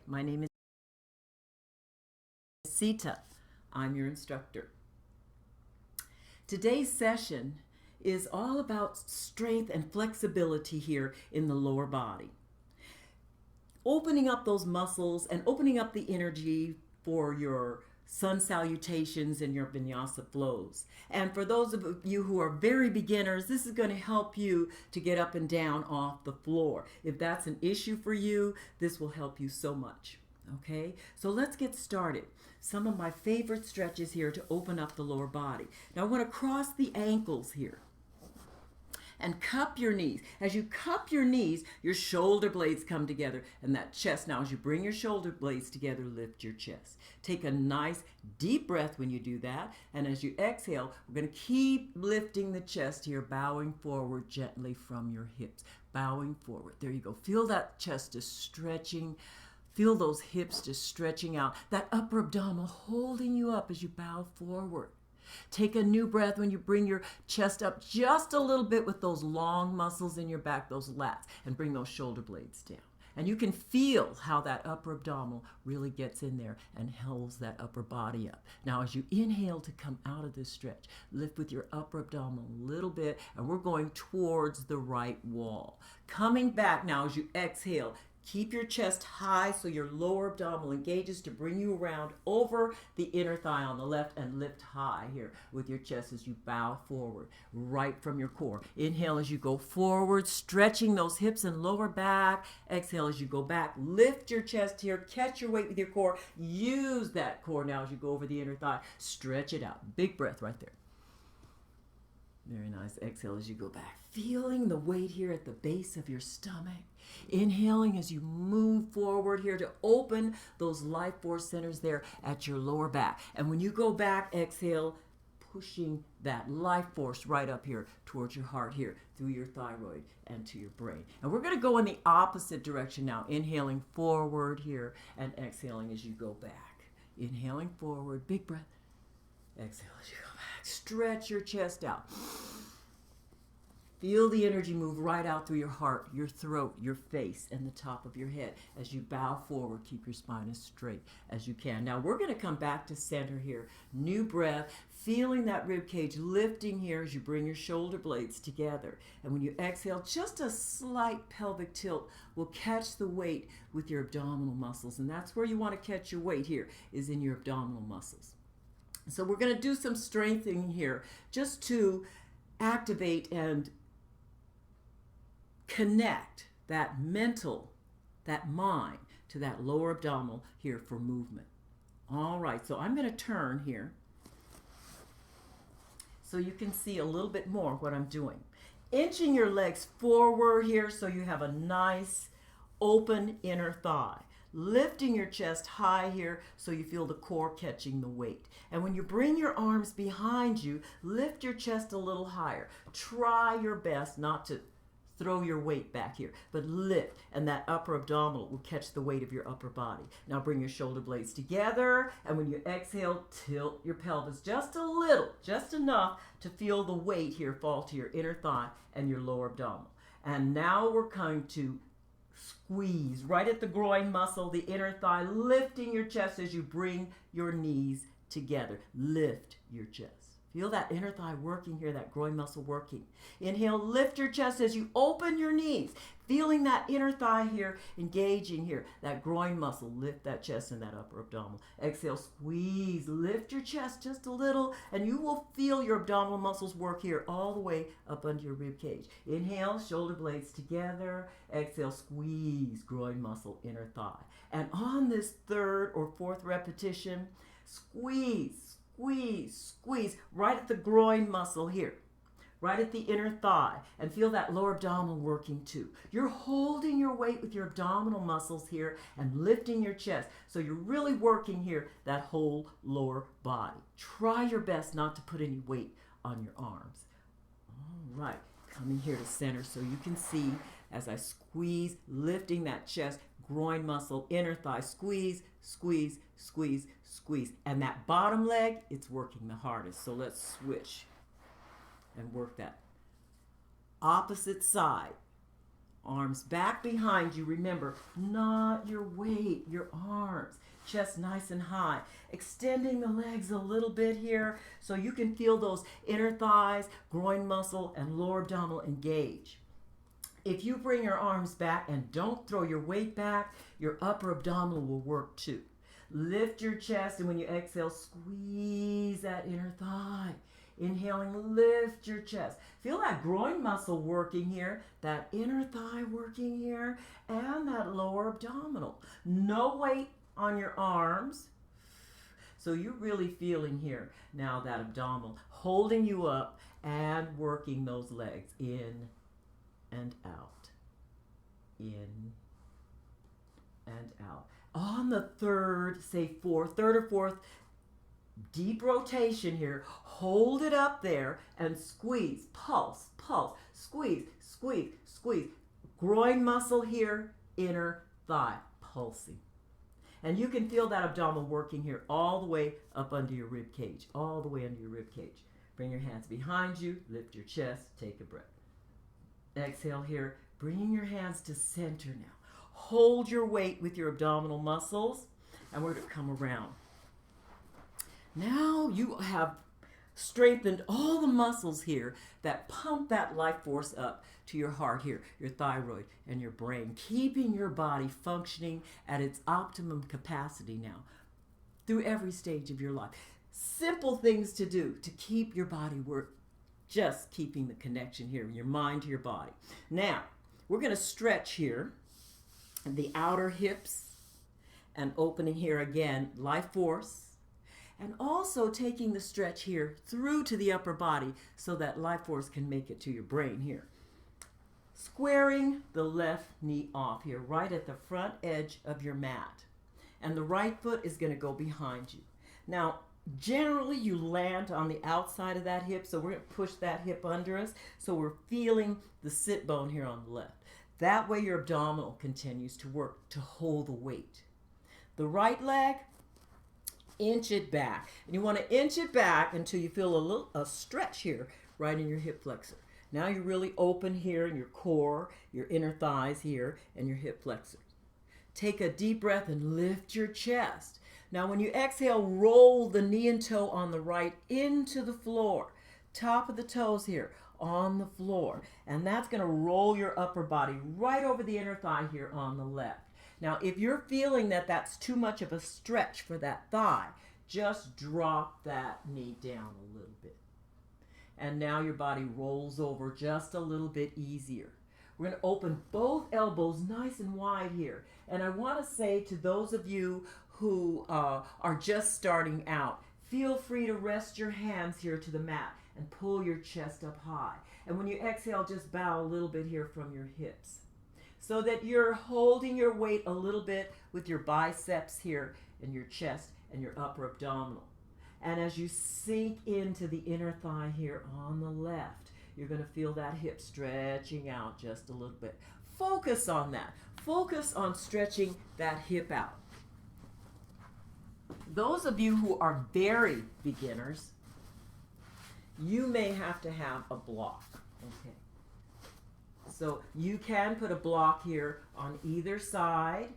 My name is Sita. I'm your instructor. Today's session is all about strength and flexibility here in the lower body. Opening up those muscles and opening up the energy for your sun salutations and your vinyasa flows. And for those of you who are very beginners, this is going to help you to get up and down off the floor. If that's an issue for you, this will help you so much. Okay, so let's get started. Some of my favorite stretches here to open up the lower body. Now I want to cross the ankles here and cup your knees. As you cup your knees, your shoulder blades come together and that chest. Now as you bring your shoulder blades together, lift your chest. Take a nice deep breath when you do that. And as you exhale, we're going to keep lifting the chest here, bowing forward gently from your hips. Bowing forward. There you go. Feel that chest is stretching. Feel those hips just stretching out. That upper abdominal holding you up as you bow forward. Take a new breath when you bring your chest up just a little bit with those long muscles in your back, those lats, and bring those shoulder blades down. And you can feel how that upper abdominal really gets in there and holds that upper body up. Now, as you inhale to come out of this stretch, lift with your upper abdominal a little bit, and we're going towards the right wall. Coming back now as you exhale, keep your chest high so your lower abdominal engages to bring you around over the inner thigh on the left and lift high here with your chest as you bow forward right from your core. Inhale as you go forward, stretching those hips and lower back. Exhale as you go back. Lift your chest here. Catch your weight with your core. Use that core now as you go over the inner thigh. Stretch it out. Big breath right there. Very nice. Exhale as you go back. Feeling the weight here at the base of your stomach. Inhaling as you move forward here to open those life force centers there at your lower back. And when you go back, exhale, pushing that life force right up here towards your heart here, through your thyroid and to your brain. And we're going to go in the opposite direction now. Inhaling forward here and exhaling as you go back. Inhaling forward, big breath. Exhale as you go back. Stretch your chest out. Feel the energy move right out through your heart, your throat, your face, and the top of your head. As you bow forward, keep your spine as straight as you can. Now we're going to come back to center here. New breath, feeling that rib cage lifting here as you bring your shoulder blades together. And when you exhale, just a slight pelvic tilt will catch the weight with your abdominal muscles. And that's where you want to catch your weight here, is in your abdominal muscles. So we're going to do some strengthening here just to activate and connect that mental, that mind, to that lower abdominal here for movement. All right, so I'm going to turn here so you can see a little bit more what I'm doing. Inching your legs forward here so you have a nice open inner thigh. Lifting your chest high here so you feel the core catching the weight. And when you bring your arms behind you, lift your chest a little higher. Try your best not to throw your weight back here, but lift, and that upper abdominal will catch the weight of your upper body. Now bring your shoulder blades together, and when you exhale, tilt your pelvis just a little, just enough to feel the weight here fall to your inner thigh and your lower abdominal. And now we're going to squeeze right at the groin muscle, the inner thigh, lifting your chest as you bring your knees together. Lift your chest. Feel that inner thigh working here, that groin muscle working. Inhale, lift your chest as you open your knees. Feeling that inner thigh here, engaging here, that groin muscle. Lift that chest and that upper abdominal. Exhale, squeeze, lift your chest just a little, and you will feel your abdominal muscles work here all the way up under your rib cage. Inhale, shoulder blades together. Exhale, squeeze, groin muscle, inner thigh. And on this third or fourth repetition, squeeze, squeeze, squeeze right at the groin muscle here, right at the inner thigh, and feel that lower abdominal working too. You're holding your weight with your abdominal muscles here and lifting your chest. So you're really working here that whole lower body. Try your best not to put any weight on your arms. All right, coming here to center so you can see as I squeeze, lifting that chest, groin muscle, inner thigh, squeeze, squeeze, squeeze, squeeze. And that bottom leg, it's working the hardest. So let's switch and work that opposite side Arms back behind you. Remember, not your weight, your arms. Chest nice and high. Extending the legs a little bit here so you can feel those inner thighs, groin muscle, and lower abdominal engage. If you bring your arms back and don't throw your weight back, your upper abdominal will work too. Lift your chest, and when you exhale, squeeze that inner thigh. Inhaling, lift your chest. Feel that groin muscle working here, that inner thigh working here, and that lower abdominal. No weight on your arms. So you're really feeling here now that abdominal holding you up and working those legs in and out. In and out. On the third or fourth deep rotation here, hold it up there and squeeze, pulse, squeeze, squeeze, squeeze. Groin muscle here, inner thigh, pulsing. And you can feel that abdominal working here all the way up under your rib cage, all the way under your rib cage. Bring your hands behind you, lift your chest, take a breath. Exhale here, bringing your hands to center now. Hold your weight with your abdominal muscles, and we're going to come around. Now you have strengthened all the muscles here that pump that life force up to your heart here, your thyroid and your brain, keeping your body functioning at its optimum capacity now through every stage of your life. Simple things to do to keep your body work, just keeping the connection here, your mind to your body. Now, we're going to stretch here the outer hips and opening here again, life force. And also taking the stretch here through to the upper body so that life force can make it to your brain here. Squaring the left knee off here, right at the front edge of your mat. And the right foot is going to go behind you. Now, generally you land on the outside of that hip, so we're going to push that hip under us. So we're feeling the sit bone here on the left. That way your abdominal continues to work to hold the weight. The right leg, inch it back. And you want to inch it back until you feel a stretch here right in your hip flexor. Now you're really open here in your core, your inner thighs here, and your hip flexors. Take a deep breath and lift your chest. Now when you exhale, roll the knee and toe on the right into the floor. Top of the toes here on the floor. And that's going to roll your upper body right over the inner thigh here on the left. Now, if you're feeling that that's too much of a stretch for that thigh, just drop that knee down a little bit. And now your body rolls over just a little bit easier. We're going to open both elbows nice and wide here. And I want to say to those of you who are just starting out, feel free to rest your hands here to the mat and pull your chest up high. And when you exhale, just bow a little bit here from your hips, so that you're holding your weight a little bit with your biceps here in your chest and your upper abdominal. And as you sink into the inner thigh here on the left, you're going to feel that hip stretching out just a little bit. Focus on that. Focus on stretching that hip out. Those of you who are very beginners, you may have to have a block. Okay. So you can put a block here on either side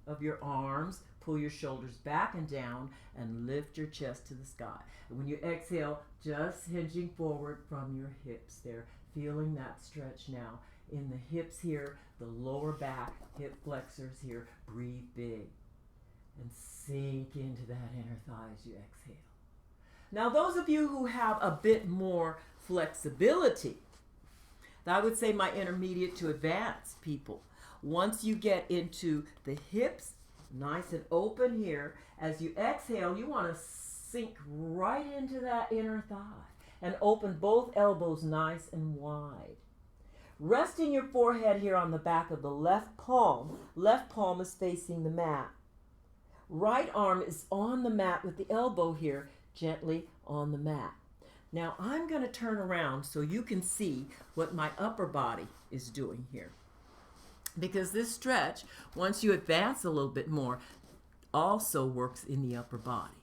of your arms. Pull your shoulders back and down and lift your chest to the sky. And when you exhale, just hinging forward from your hips there. Feeling that stretch now in the hips here, the lower back, hip flexors here. Breathe big and sink into that inner thigh as you exhale. Now those of you who have a bit more flexibility, I would say my intermediate to advanced people, once you get into the hips, nice and open here, as you exhale, you want to sink right into that inner thigh and open both elbows nice and wide. Resting your forehead here on the back of the left palm is facing the mat. Right arm is on the mat with the elbow here gently on the mat. Now I'm going to turn around so you can see what my upper body is doing here. Because this stretch, once you advance a little bit more, also works in the upper body.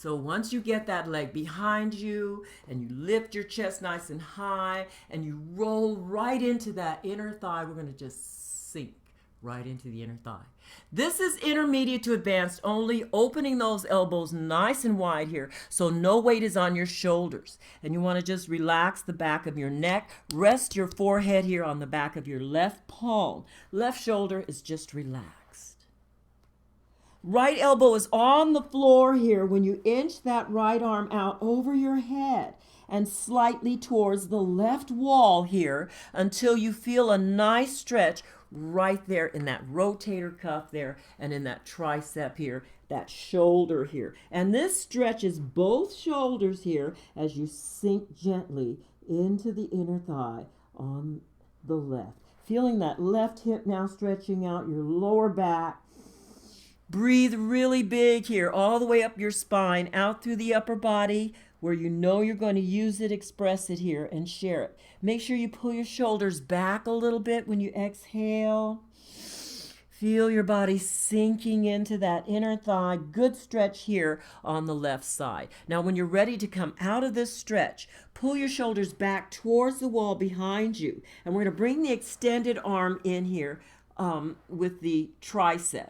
So once you get that leg behind you and you lift your chest nice and high and you roll right into that inner thigh, we're going to just sink right into the inner thigh. This is intermediate to advanced only, opening those elbows nice and wide here so no weight is on your shoulders. And you want to just relax the back of your neck. Rest your forehead here on the back of your left palm. Left shoulder is just relaxed. Right elbow is on the floor here when you inch that right arm out over your head and slightly towards the left wall here until you feel a nice stretch right there in that rotator cuff there and in that tricep here, that shoulder here. And this stretches both shoulders here as you sink gently into the inner thigh on the left. Feeling that left hip now stretching out your lower back. Breathe really big here, all the way up your spine, out through the upper body, where you know you're going to use it, express it here, and share it. Make sure you pull your shoulders back a little bit when you exhale. Feel your body sinking into that inner thigh. Good stretch here on the left side. Now, when you're ready to come out of this stretch, pull your shoulders back towards the wall behind you. And we're going to bring the extended arm in here with the tricep.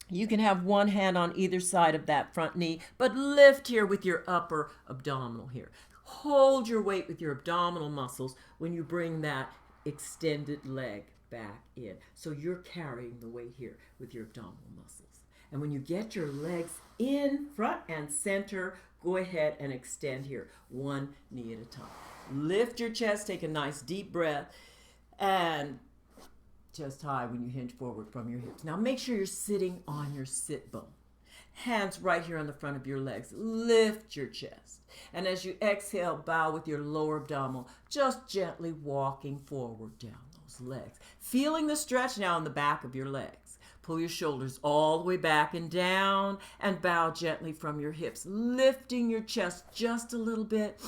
You can have one hand on either side of that front knee, but lift here with your upper abdominal here. Hold your weight with your abdominal muscles when you bring that extended leg back in. So you're carrying the weight here with your abdominal muscles. And when you get your legs in front and center, go ahead and extend here, one knee at a time. Lift your chest, take a nice deep breath, and chest high when you hinge forward from your hips. Now make sure you're sitting on your sit bone. Hands right here on the front of your legs. Lift your chest. And as you exhale, bow with your lower abdominal, just gently walking forward down those legs. Feeling the stretch now in the back of your legs. Pull your shoulders all the way back and down and bow gently from your hips, lifting your chest just a little bit.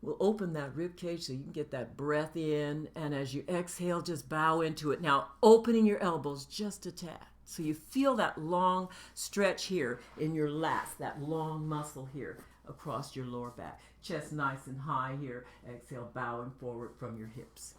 We'll open that rib cage so you can get that breath in, and as you exhale, just bow into it. Now, opening your elbows just a tad. So you feel that long stretch here in your lats, that long muscle here across your lower back. Chest nice and high here. Exhale, bowing forward from your hips.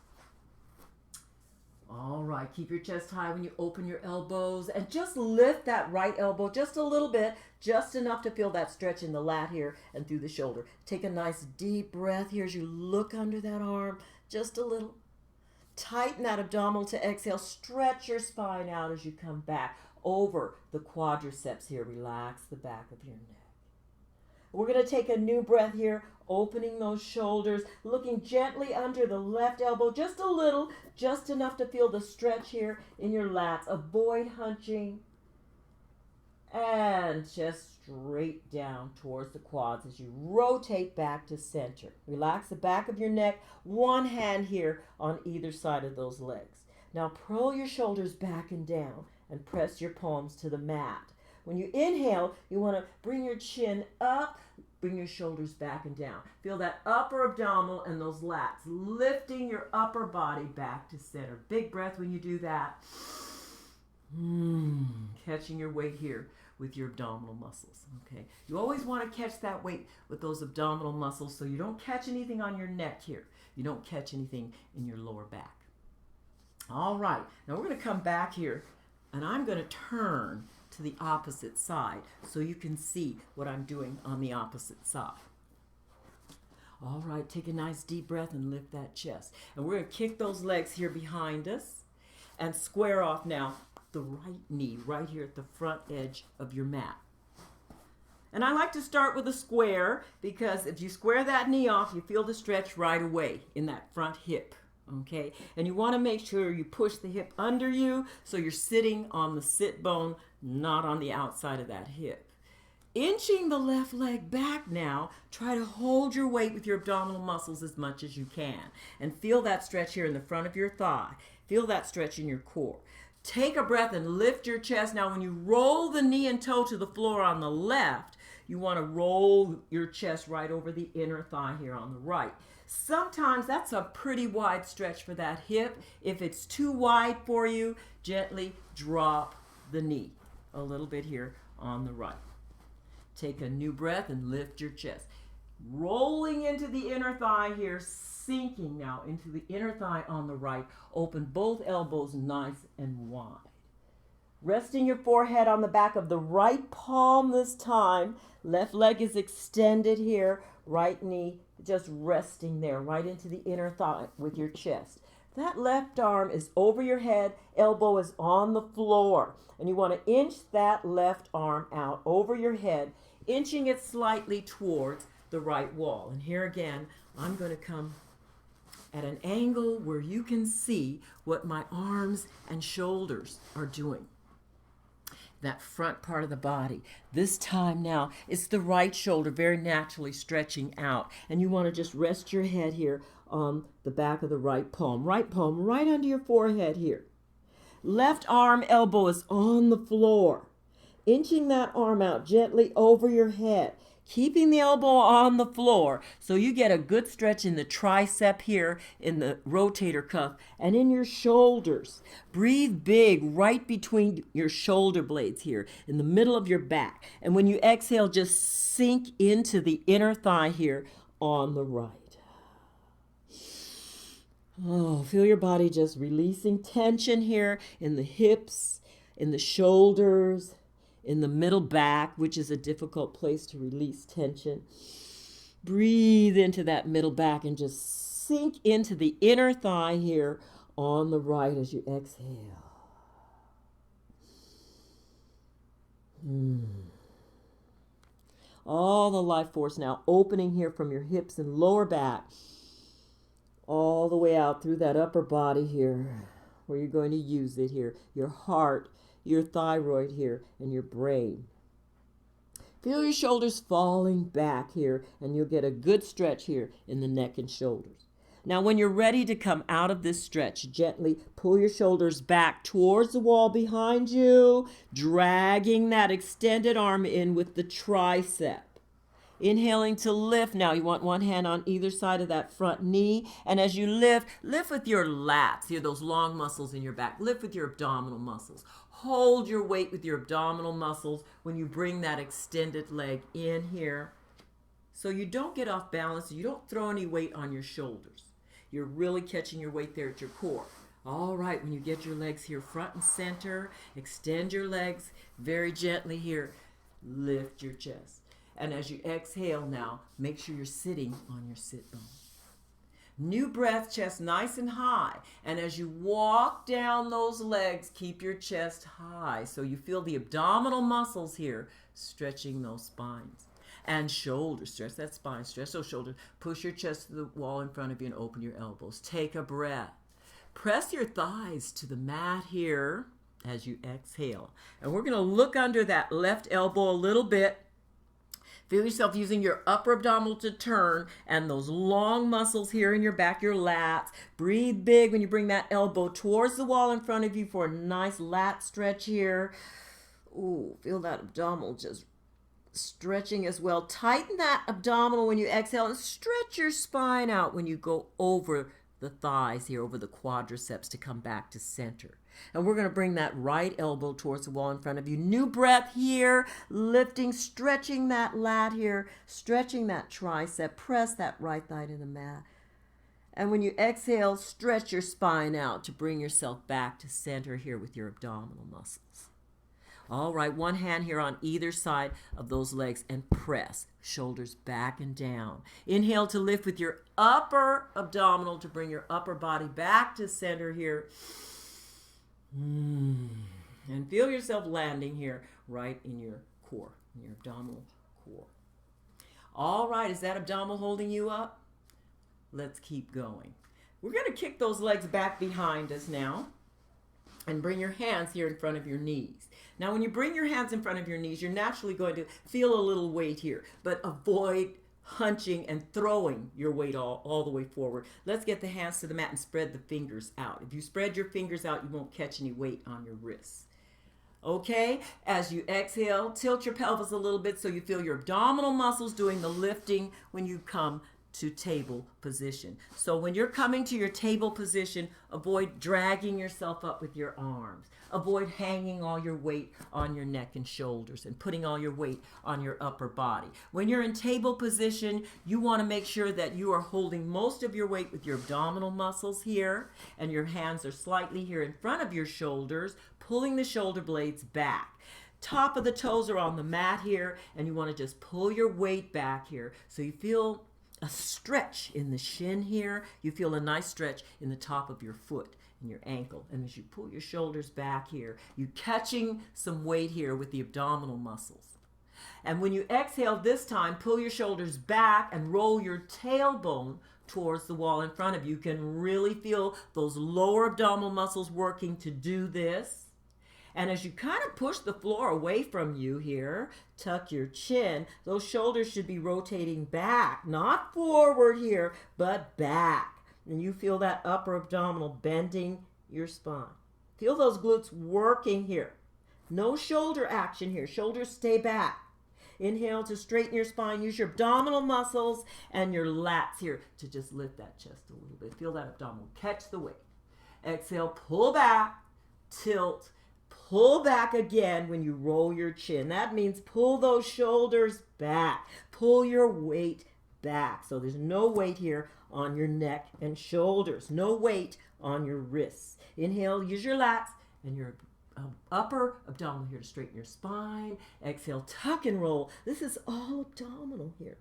All right, keep your chest high when you open your elbows and just lift that right elbow just a little bit, just enough to feel that stretch in the lat here and through the shoulder. Take a nice deep breath here as you look under that arm, just a little. Tighten that abdominal to exhale. Stretch your spine out as you come back over the quadriceps here. Relax the back of your neck. We're going to take a new breath here, opening those shoulders, looking gently under the left elbow, just a little, just enough to feel the stretch here in your lats. Avoid hunching. And just straight down towards the quads as you rotate back to center. Relax the back of your neck, one hand here on either side of those legs. Now pull your shoulders back and down and press your palms to the mat. When you inhale, you want to bring your chin up, bring your shoulders back and down. Feel that upper abdominal and those lats, lifting your upper body back to center. Big breath when you do that. Catching your weight here with your abdominal muscles, okay? You always want to catch that weight with those abdominal muscles so you don't catch anything on your neck here. You don't catch anything in your lower back. All right, now we're going to come back here, and I'm going to turn to the opposite side so you can see what I'm doing on the opposite side. All right, take a nice deep breath and lift that chest. And we're going to kick those legs here behind us and square off now the right knee right here at the front edge of your mat. And I like to start with a square because if you square that knee off, you feel the stretch right away in that front hip. Okay, and you want to make sure you push the hip under you so you're sitting on the sit bone, not on the outside of that hip. Inching the left leg back now, try to hold your weight with your abdominal muscles as much as you can. And feel that stretch here in the front of your thigh. Feel that stretch in your core. Take a breath and lift your chest. Now when you roll the knee and toe to the floor on the left, you want to roll your chest right over the inner thigh here on the right. Sometimes that's a pretty wide stretch for that hip. If it's too wide for you, gently drop the knee a little bit here on the right. Take a new breath and lift your chest. Rolling into the inner thigh here, sinking now into the inner thigh on the right. Open both elbows nice and wide. Resting your forehead on the back of the right palm this time. Left leg is extended here. Right knee just resting there, right into the inner thigh with your chest. That left arm is over your head. Elbow is on the floor. And you want to inch that left arm out over your head, inching it slightly towards the right wall. And here again, I'm going to come at an angle where you can see what my arms and shoulders are doing. That front part of the body. This time now, it's the right shoulder very naturally stretching out. And you want to just rest your head here on the back of the right palm. Right palm right under your forehead here. Left arm, elbow is on the floor. Inching that arm out gently over your head. Keeping the elbow on the floor so you get a good stretch in the tricep here, in the rotator cuff, and in your shoulders. Breathe big right between your shoulder blades here, in the middle of your back. And when you exhale, just sink into the inner thigh here on the right. Oh, feel your body just releasing tension here in the hips, in the shoulders, in the middle back, which is a difficult place to release tension. Breathe into that middle back and just sink into the inner thigh here on the right as you exhale. All the life force now opening here from your hips and lower back, all the way out through that upper body here, where you're going to use it here, your heart, your thyroid here, and your brain. Feel your shoulders falling back here, and you'll get a good stretch here in the neck and shoulders. Now, when you're ready to come out of this stretch, gently pull your shoulders back towards the wall behind you, dragging that extended arm in with the tricep. Inhaling to lift. Now you want one hand on either side of that front knee. And as you lift with your lats, here, those long muscles in your back. Lift with your abdominal muscles. Hold your weight with your abdominal muscles when you bring that extended leg in here. So you don't get off balance. You don't throw any weight on your shoulders. You're really catching your weight there at your core. All right, when you get your legs here front and center, extend your legs very gently here. Lift your chest. And as you exhale now, make sure you're sitting on your sit bone. New breath, chest nice and high. And as you walk down those legs, keep your chest high so you feel the abdominal muscles here stretching those spines. And shoulders, stretch that spine, stretch those shoulders. Push your chest to the wall in front of you and open your elbows. Take a breath. Press your thighs to the mat here as you exhale. And we're going to look under that left elbow a little bit. Feel yourself using your upper abdominal to turn and those long muscles here in your back, your lats. Breathe big when you bring that elbow towards the wall in front of you for a nice lat stretch here. Ooh, feel that abdominal just stretching as well. Tighten that abdominal when you exhale and stretch your spine out when you go over the thighs here, over the quadriceps to come back to center. And we're going to bring that right elbow towards the wall in front of you. New breath here, lifting, stretching that lat here, stretching that tricep. Press that right thigh to the mat. And when you exhale, stretch your spine out to bring yourself back to center here with your abdominal muscles. All right, one hand here on either side of those legs and press. Shoulders back and down. Inhale to lift with your upper abdominal to bring your upper body back to center here. And feel yourself landing here right in your core, in your abdominal core. All right, is that abdominal holding you up? Let's keep going. We're going to kick those legs back behind us now and bring your hands here in front of your knees. Now, when you bring your hands in front of your knees, you're naturally going to feel a little weight here, but avoid hunching and throwing your weight all the way forward. Let's get the hands to the mat and spread the fingers out. If you spread your fingers out, you won't catch any weight on your wrists. Okay, as you exhale, tilt your pelvis a little bit so you feel your abdominal muscles doing the lifting when you come to table position. So when you're coming to your table position, avoid dragging yourself up with your arms. Avoid hanging all your weight on your neck and shoulders and putting all your weight on your upper body. When you're in table position, you want to make sure that you are holding most of your weight with your abdominal muscles here, and your hands are slightly here in front of your shoulders, pulling the shoulder blades back. Top of the toes are on the mat here, and you want to just pull your weight back here so you feel a stretch in the shin here. You feel a nice stretch in the top of your foot and your ankle. And as you pull your shoulders back here, you're catching some weight here with the abdominal muscles. And when you exhale this time, pull your shoulders back and roll your tailbone towards the wall in front of you. You can really feel those lower abdominal muscles working to do this. And as you kind of push the floor away from you here, tuck your chin. Those shoulders should be rotating back, not forward here, but back. And you feel that upper abdominal bending your spine. Feel those glutes working here. No shoulder action here. Shoulders stay back. Inhale to straighten your spine. Use your abdominal muscles and your lats here to just lift that chest a little bit. Feel that abdominal. Catch the weight. Exhale, pull back, tilt, pull back again when you roll your chin. That means pull those shoulders back. Pull your weight back. So there's no weight here on your neck and shoulders. No weight on your wrists. Inhale, use your lats and your upper abdominal here to straighten your spine. Exhale, tuck and roll. This is all abdominal here.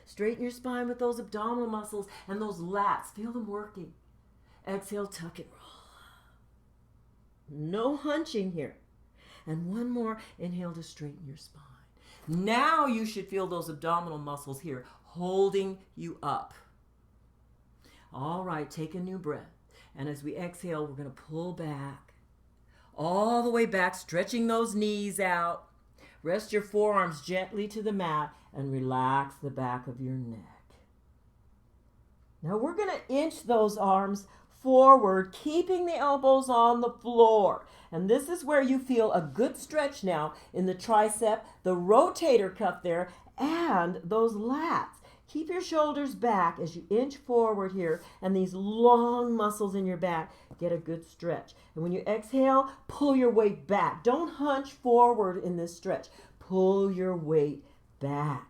Straighten your spine with those abdominal muscles and those lats. Feel them working. Exhale, tuck and roll. No hunching here. And one more. Inhale to straighten your spine. Now you should feel those abdominal muscles here holding you up. All right, take a new breath. And as we exhale, we're going to pull back. All the way back, stretching those knees out. Rest your forearms gently to the mat and relax the back of your neck. Now we're going to inch those arms forward, keeping the elbows on the floor. And this is where you feel a good stretch now in the tricep, the rotator cuff there, and those lats. Keep your shoulders back as you inch forward here, and these long muscles in your back get a good stretch. And when you exhale, pull your weight back. Don't hunch forward in this stretch. Pull your weight back.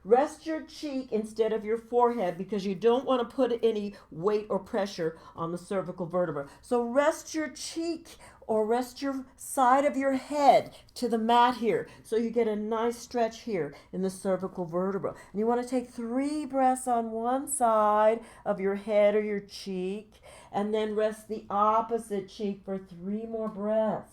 Rest your cheek instead of your forehead because you don't want to put any weight or pressure on the cervical vertebra. So rest your cheek or rest your side of your head to the mat here so you get a nice stretch here in the cervical vertebra. And you want to take 3 breaths on one side of your head or your cheek and then rest the opposite cheek for 3 more breaths.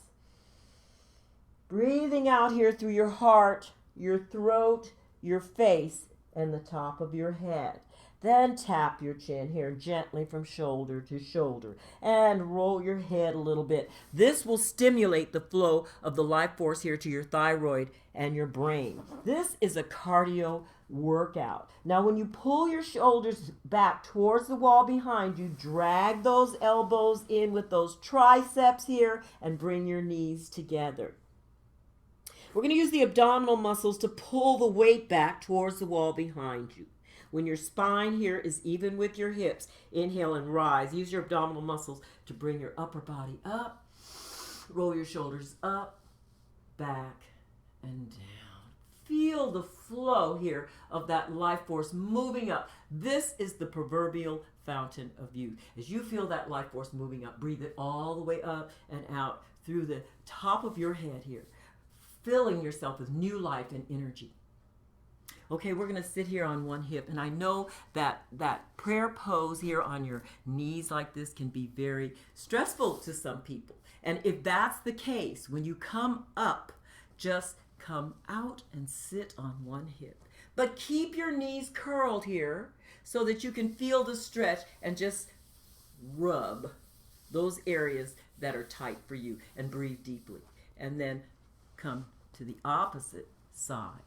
Breathing out here through your heart, your throat, your face, and the top of your head. Then tap your chin here gently from shoulder to shoulder and roll your head a little bit. This will stimulate the flow of the life force here to your thyroid and your brain. This is a cardio workout. Now when you pull your shoulders back towards the wall behind you, drag those elbows in with those triceps here and bring your knees together. We're going to use the abdominal muscles to pull the weight back towards the wall behind you. When your spine here is even with your hips, inhale and rise. Use your abdominal muscles to bring your upper body up. Roll your shoulders up, back, and down. Feel the flow here of that life force moving up. This is the proverbial fountain of youth. As you feel that life force moving up, breathe it all the way up and out through the top of your head here, filling yourself with new life and energy. Okay, we're going to sit here on one hip, and I know that prayer pose here on your knees like this can be very stressful to some people. And if that's the case, when you come up, just come out and sit on one hip. But keep your knees curled here so that you can feel the stretch and just rub those areas that are tight for you and breathe deeply. And then come to the opposite side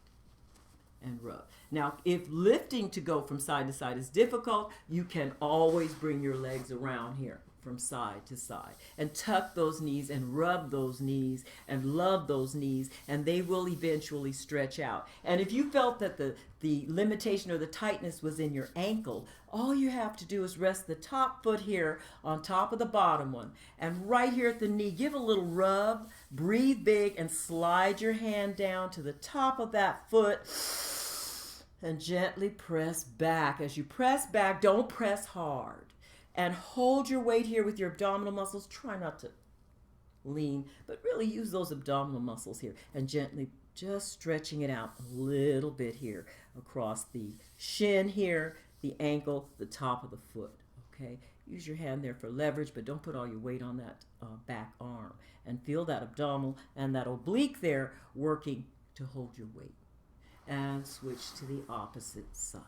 and rub. Now, if lifting to go from side to side is difficult, you can always bring your legs around here from side to side, and tuck those knees and rub those knees and love those knees, and they will eventually stretch out. And if you felt that the limitation or the tightness was in your ankle, all you have to do is rest the top foot here on top of the bottom one, and right here at the knee, give a little rub, breathe big, and slide your hand down to the top of that foot and gently press back. As you press back, don't press hard. And hold your weight here with your abdominal muscles. Try not to lean, but really use those abdominal muscles here. And gently just stretching it out a little bit here across the shin here, the ankle, the top of the foot. Okay? Use your hand there for leverage, but don't put all your weight on that back arm. And feel that abdominal and that oblique there working to hold your weight. And switch to the opposite side.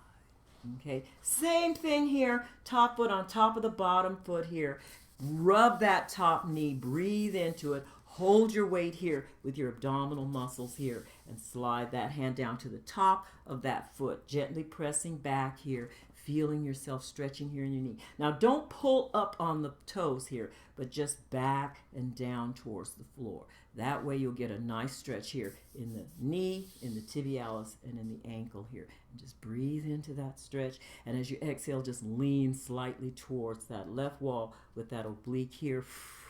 Okay, same thing here, top foot on top of the bottom foot here. Rub that top knee, breathe into it, hold your weight here with your abdominal muscles here, and slide that hand down to the top of that foot, gently pressing back here, feeling yourself stretching here in your knee. Now don't pull up on the toes here, but just back and down towards the floor. That way you'll get a nice stretch here in the knee, in the tibialis, and in the ankle here. And just breathe into that stretch. And as you exhale, just lean slightly towards that left wall with that oblique here.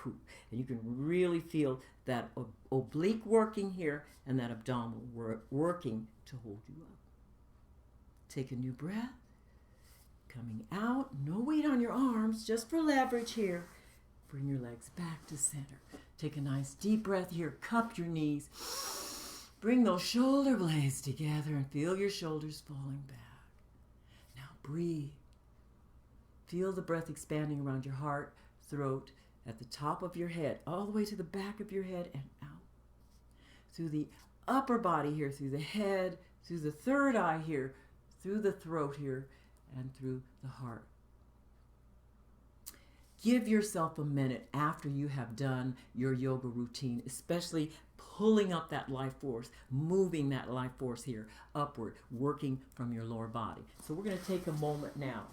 And you can really feel that oblique working here and that abdominal working to hold you up. Take a new breath. Coming out, no weight on your arms, just for leverage here. Bring your legs back to center. Take a nice deep breath here. Cup your knees. Bring those shoulder blades together and feel your shoulders falling back. Now breathe. Feel the breath expanding around your heart, throat, at the top of your head, all the way to the back of your head and out. Through the upper body here, through the head, through the third eye here, through the throat here, and through the heart. Give yourself a minute after you have done your yoga routine, especially pulling up that life force, moving that life force here upward, working from your lower body. So we're going to take a moment now.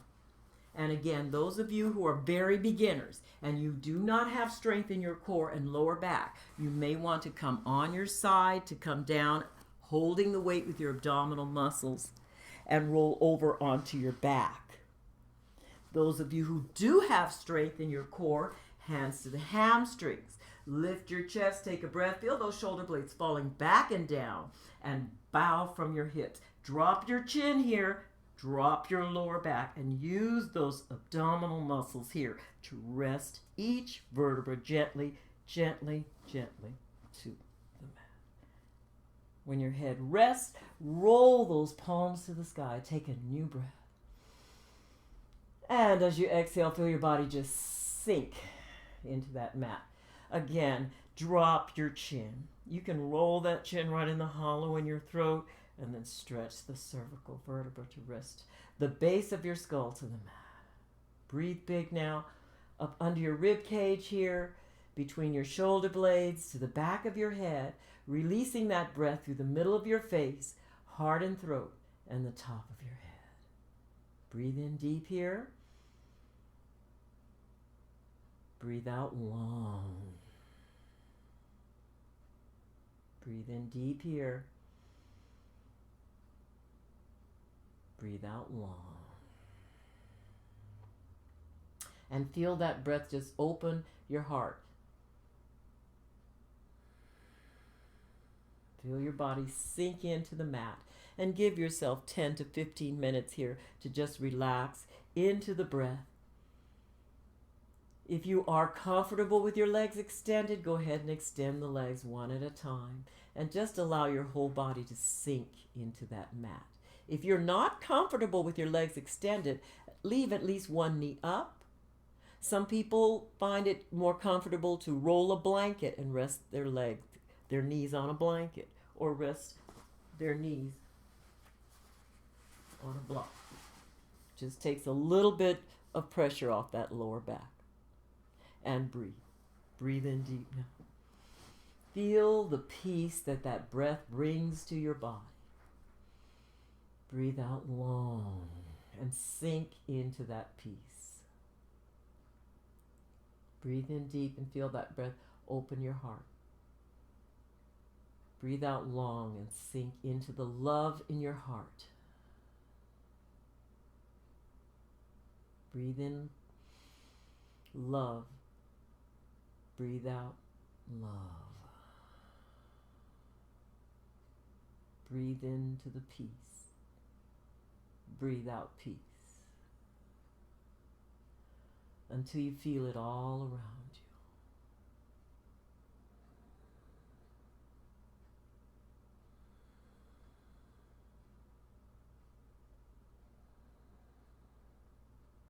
And again, those of you who are very beginners and you do not have strength in your core and lower back, you may want to come on your side to come down, holding the weight with your abdominal muscles, and roll over onto your back. Those of you who do have strength in your core, hands to the hamstrings. Lift your chest, take a breath, feel those shoulder blades falling back and down, and bow from your hips. Drop your chin here, drop your lower back, and use those abdominal muscles here to rest each vertebra gently, gently, gently to the mat. When your head rests, roll those palms to the sky. Take a new breath. And as you exhale, feel your body just sink into that mat. Again, drop your chin. You can roll that chin right in the hollow in your throat and then stretch the cervical vertebra to rest the base of your skull to the mat. Breathe big now, up under your rib cage here, between your shoulder blades to the back of your head, releasing that breath through the middle of your face, heart and throat, and the top of your head. Breathe in deep here. Breathe out long. Breathe in deep here. Breathe out long. And feel that breath just open your heart. Feel your body sink into the mat and give yourself 10 to 15 minutes here to just relax into the breath. If you are comfortable with your legs extended, go ahead and extend the legs one at a time and just allow your whole body to sink into that mat. If you're not comfortable with your legs extended, leave at least one knee up. Some people find it more comfortable to roll a blanket and rest their knees on a blanket, or rest their knees on a block. Just takes a little bit of pressure off that lower back. And breathe. Breathe in deep now. Feel the peace that that breath brings to your body. Breathe out long and sink into that peace. Breathe in deep and feel that breath open your heart. Breathe out long and sink into the love in your heart. Breathe in love. Breathe out love. Breathe into the peace. Breathe out peace. Until you feel it all around you.